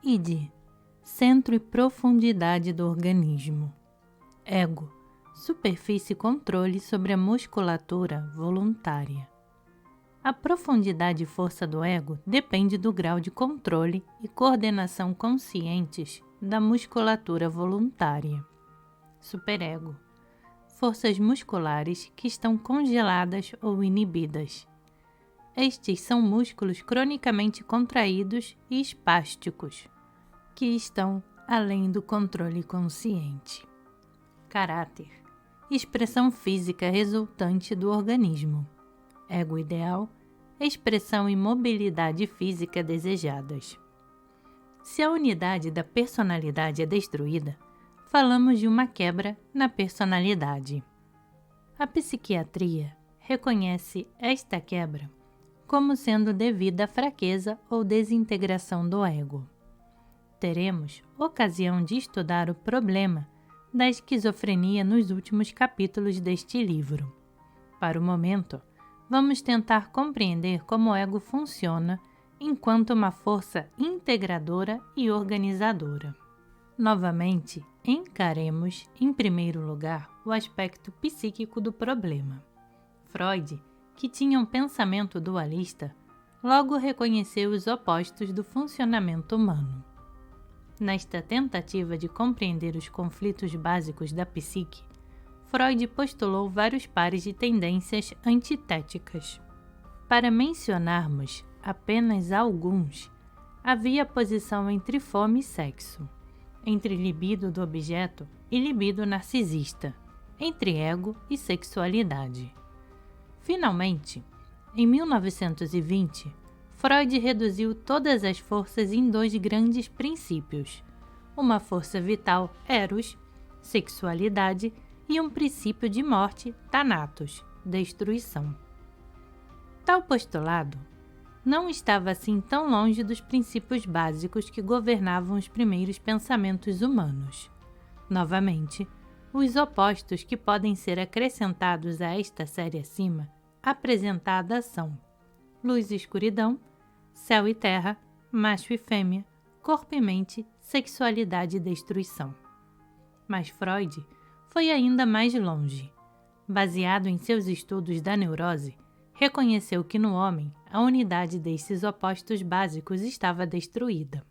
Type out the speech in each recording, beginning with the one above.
Id, centro e profundidade do organismo. Ego, superfície e controle sobre a musculatura voluntária. A profundidade e força do ego depende do grau de controle e coordenação conscientes da musculatura voluntária. Superego, forças musculares que estão congeladas ou inibidas. Estes são músculos cronicamente contraídos e espásticos, que estão além do controle consciente. Caráter, expressão física resultante do organismo. Ego ideal, expressão e mobilidade física desejadas. Se a unidade da personalidade é destruída, falamos de uma quebra na personalidade. A psiquiatria reconhece esta quebra como sendo devida à fraqueza ou desintegração do ego. Teremos ocasião de estudar o problema da esquizofrenia nos últimos capítulos deste livro. Para o momento, vamos tentar compreender como o ego funciona enquanto uma força integradora e organizadora. Novamente, encaremos, em primeiro lugar, o aspecto psíquico do problema. Freud, que tinha um pensamento dualista, logo reconheceu os opostos do funcionamento humano. Nesta tentativa de compreender os conflitos básicos da psique, Freud postulou vários pares de tendências antitéticas. Para mencionarmos apenas alguns, havia a posição entre fome e sexo, entre libido do objeto e libido narcisista, entre ego e sexualidade. Finalmente, em 1920, Freud reduziu todas as forças em dois grandes princípios: uma força vital, Eros, sexualidade, e um princípio de morte, Thanatos, destruição. Tal postulado não estava assim tão longe dos princípios básicos que governavam os primeiros pensamentos humanos. Novamente, os opostos que podem ser acrescentados a esta série acima apresentada são luz e escuridão, céu e terra, macho e fêmea, corpo e mente, sexualidade e destruição. Mas Freud foi ainda mais longe. Baseado em seus estudos da neurose, reconheceu que no homem a unidade desses opostos básicos estava destruída.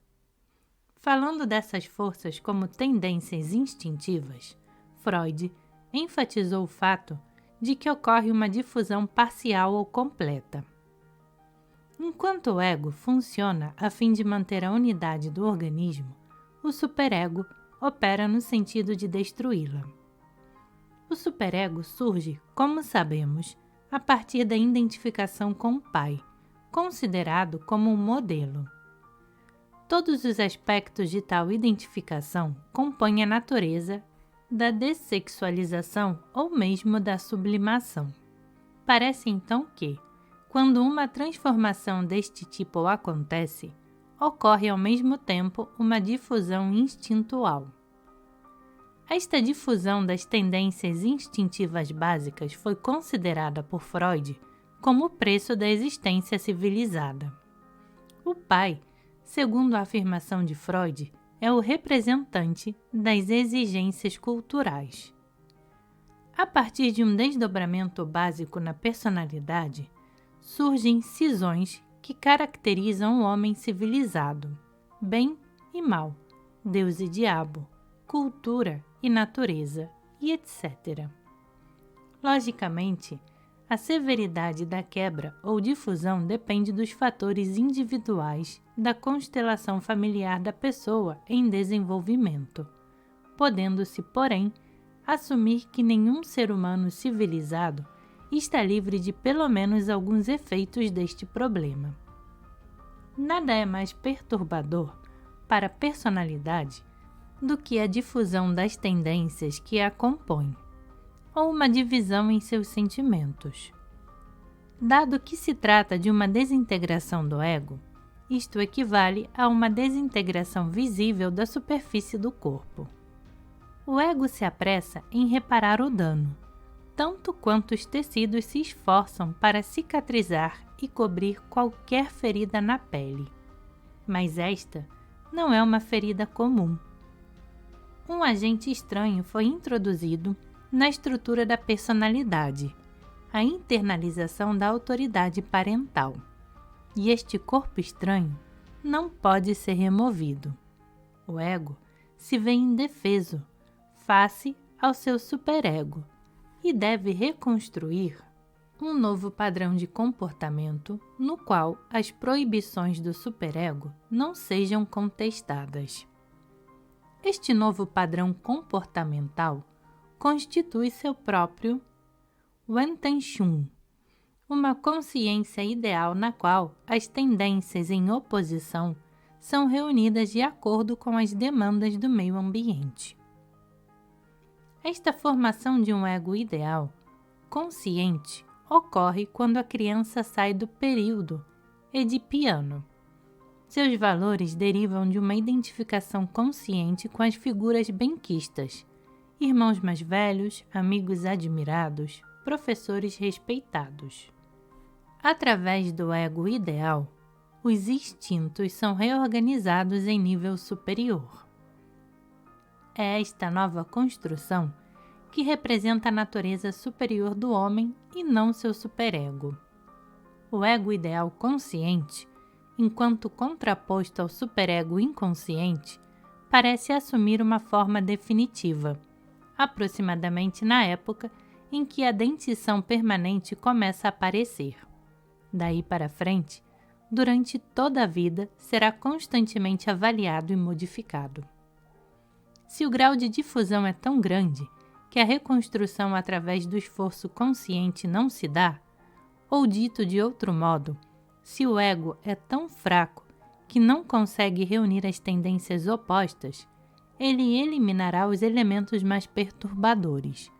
Falando dessas forças como tendências instintivas, Freud enfatizou o fato de que ocorre uma difusão parcial ou completa. Enquanto o ego funciona a fim de manter a unidade do organismo, o superego opera no sentido de destruí-la. O superego surge, como sabemos, a partir da identificação com o pai, considerado como um modelo. Todos os aspectos de tal identificação compõem a natureza da dessexualização ou mesmo da sublimação. Parece então que, quando uma transformação deste tipo acontece, ocorre ao mesmo tempo uma difusão instintual. Esta difusão das tendências instintivas básicas foi considerada por Freud como o preço da existência civilizada. O pai, segundo a afirmação de Freud, é o representante das exigências culturais. A partir de um desdobramento básico na personalidade, surgem cisões que caracterizam o homem civilizado, bem e mal, Deus e diabo, cultura e natureza, e etc. Logicamente, a severidade da quebra ou difusão depende dos fatores individuais da constelação familiar da pessoa em desenvolvimento, podendo-se, porém, assumir que nenhum ser humano civilizado está livre de pelo menos alguns efeitos deste problema. Nada é mais perturbador para a personalidade do que a difusão das tendências que a compõem, ou uma divisão em seus sentimentos. Dado que se trata de uma desintegração do ego, isto equivale a uma desintegração visível da superfície do corpo. O ego se apressa em reparar o dano, tanto quanto os tecidos se esforçam para cicatrizar e cobrir qualquer ferida na pele. Mas esta não é uma ferida comum. Um agente estranho foi introduzido na estrutura da personalidade, a internalização da autoridade parental, e este corpo estranho não pode ser removido. O ego se vê indefeso face ao seu superego e deve reconstruir um novo padrão de comportamento no qual as proibições do superego não sejam contestadas. Este novo padrão comportamental constitui seu próprio Wentenshun, uma consciência ideal na qual as tendências em oposição são reunidas de acordo com as demandas do meio ambiente. Esta formação de um ego ideal, consciente, ocorre quando a criança sai do período edipiano. Seus valores derivam de uma identificação consciente com as figuras benquistas, irmãos mais velhos, amigos admirados, professores respeitados. Através do ego ideal, os instintos são reorganizados em nível superior. É esta nova construção que representa a natureza superior do homem e não seu superego. O ego ideal consciente, enquanto contraposto ao superego inconsciente, parece assumir uma forma definitiva, aproximadamente na época em que a dentição permanente começa a aparecer. Daí para frente, durante toda a vida, será constantemente avaliado e modificado. Se o grau de difusão é tão grande que a reconstrução através do esforço consciente não se dá, ou dito de outro modo, se o ego é tão fraco que não consegue reunir as tendências opostas, ele eliminará os elementos mais perturbadores,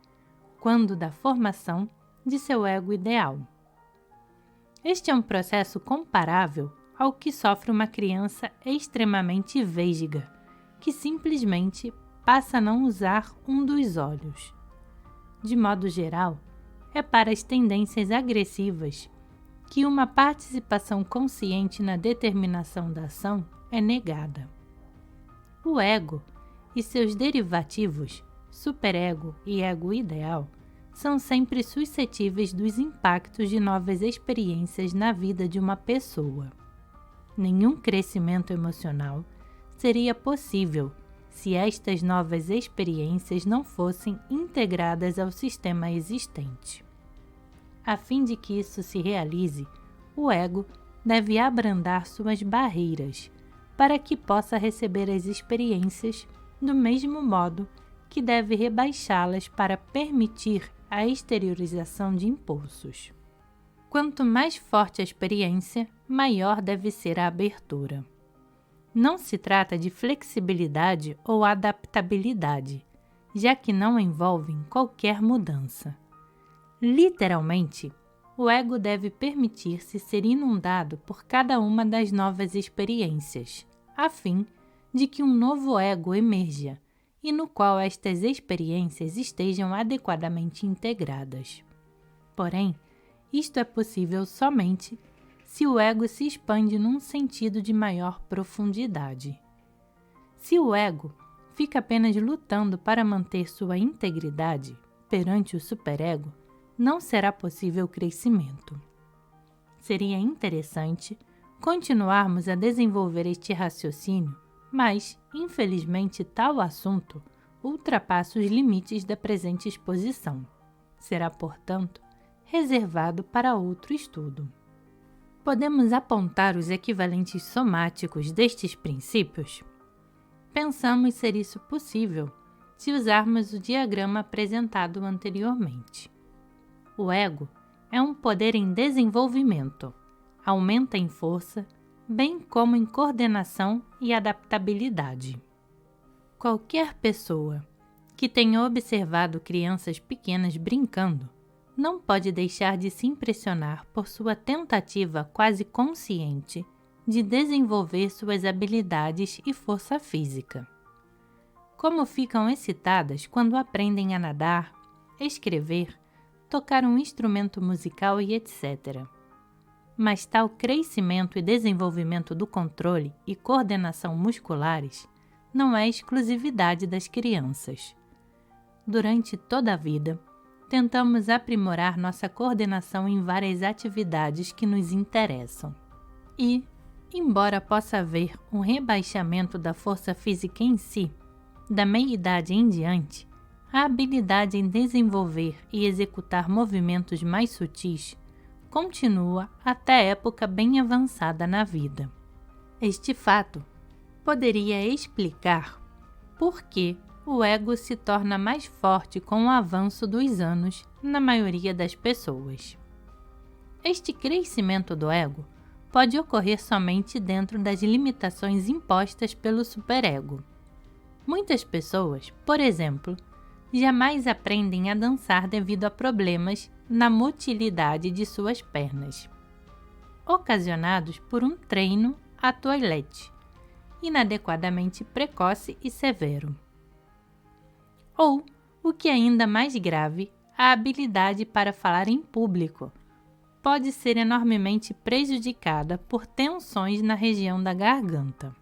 quando da formação de seu ego ideal. Este é um processo comparável ao que sofre uma criança extremamente vesga, que simplesmente passa a não usar um dos olhos. De modo geral, é para as tendências agressivas que uma participação consciente na determinação da ação é negada. O ego e seus derivativos, superego e ego ideal, são sempre suscetíveis dos impactos de novas experiências na vida de uma pessoa. Nenhum crescimento emocional seria possível se estas novas experiências não fossem integradas ao sistema existente. A fim de que isso se realize, o ego deve abrandar suas barreiras para que possa receber as experiências do mesmo modo que deve rebaixá-las para permitir a exteriorização de impulsos. Quanto mais forte a experiência, maior deve ser a abertura. Não se trata de flexibilidade ou adaptabilidade, já que não envolvem qualquer mudança. Literalmente, o ego deve permitir-se ser inundado por cada uma das novas experiências, a fim de que um novo ego emerja e no qual estas experiências estejam adequadamente integradas. Porém, isto é possível somente se o ego se expande num sentido de maior profundidade. Se o ego fica apenas lutando para manter sua integridade perante o superego, não será possível crescimento. Seria interessante continuarmos a desenvolver este raciocínio, mas, infelizmente, tal assunto ultrapassa os limites da presente exposição. Será, portanto, reservado para outro estudo. Podemos apontar os equivalentes somáticos destes princípios? Pensamos ser isso possível se usarmos o diagrama apresentado anteriormente. O ego é um poder em desenvolvimento, aumenta em força, bem como em coordenação e adaptabilidade. Qualquer pessoa que tenha observado crianças pequenas brincando não pode deixar de se impressionar por sua tentativa quase consciente de desenvolver suas habilidades e força física. Como ficam excitadas quando aprendem a nadar, escrever, tocar um instrumento musical e etc. Mas tal crescimento e desenvolvimento do controle e coordenação musculares não é exclusividade das crianças. Durante toda a vida, tentamos aprimorar nossa coordenação em várias atividades que nos interessam. E, embora possa haver um rebaixamento da força física em si, da meia-idade em diante, a habilidade em desenvolver e executar movimentos mais sutis continua até a época bem avançada na vida. Este fato poderia explicar por que o ego se torna mais forte com o avanço dos anos na maioria das pessoas. Este crescimento do ego pode ocorrer somente dentro das limitações impostas pelo superego. Muitas pessoas, por exemplo, jamais aprendem a dançar devido a problemas na motilidade de suas pernas, ocasionados por um treino à toilette, inadequadamente precoce e severo. Ou, o que é ainda mais grave, a habilidade para falar em público pode ser enormemente prejudicada por tensões na região da garganta.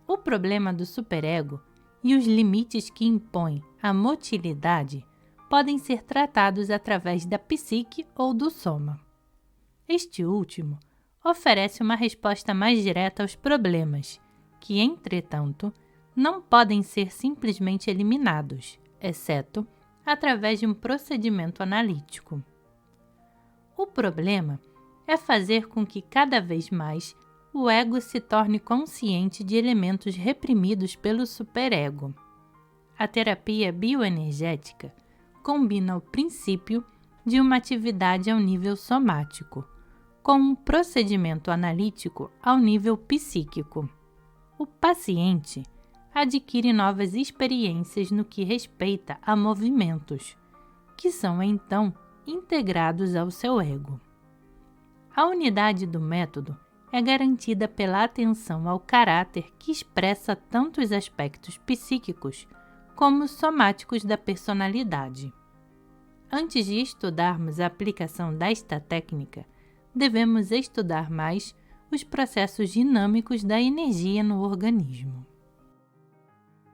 O problema do superego e os limites que impõe a motilidade podem ser tratados através da psique ou do soma. Este último oferece uma resposta mais direta aos problemas, que, entretanto, não podem ser simplesmente eliminados, exceto através de um procedimento analítico. O problema é fazer com que cada vez mais o ego se torne consciente de elementos reprimidos pelo superego. A terapia bioenergética combina o princípio de uma atividade ao nível somático, com um procedimento analítico ao nível psíquico. O paciente adquire novas experiências no que respeita a movimentos, que são então integrados ao seu ego. A unidade do método é garantida pela atenção ao caráter que expressa tanto os aspectos psíquicos como os somáticos da personalidade. Antes de estudarmos a aplicação desta técnica, devemos estudar mais os processos dinâmicos da energia no organismo.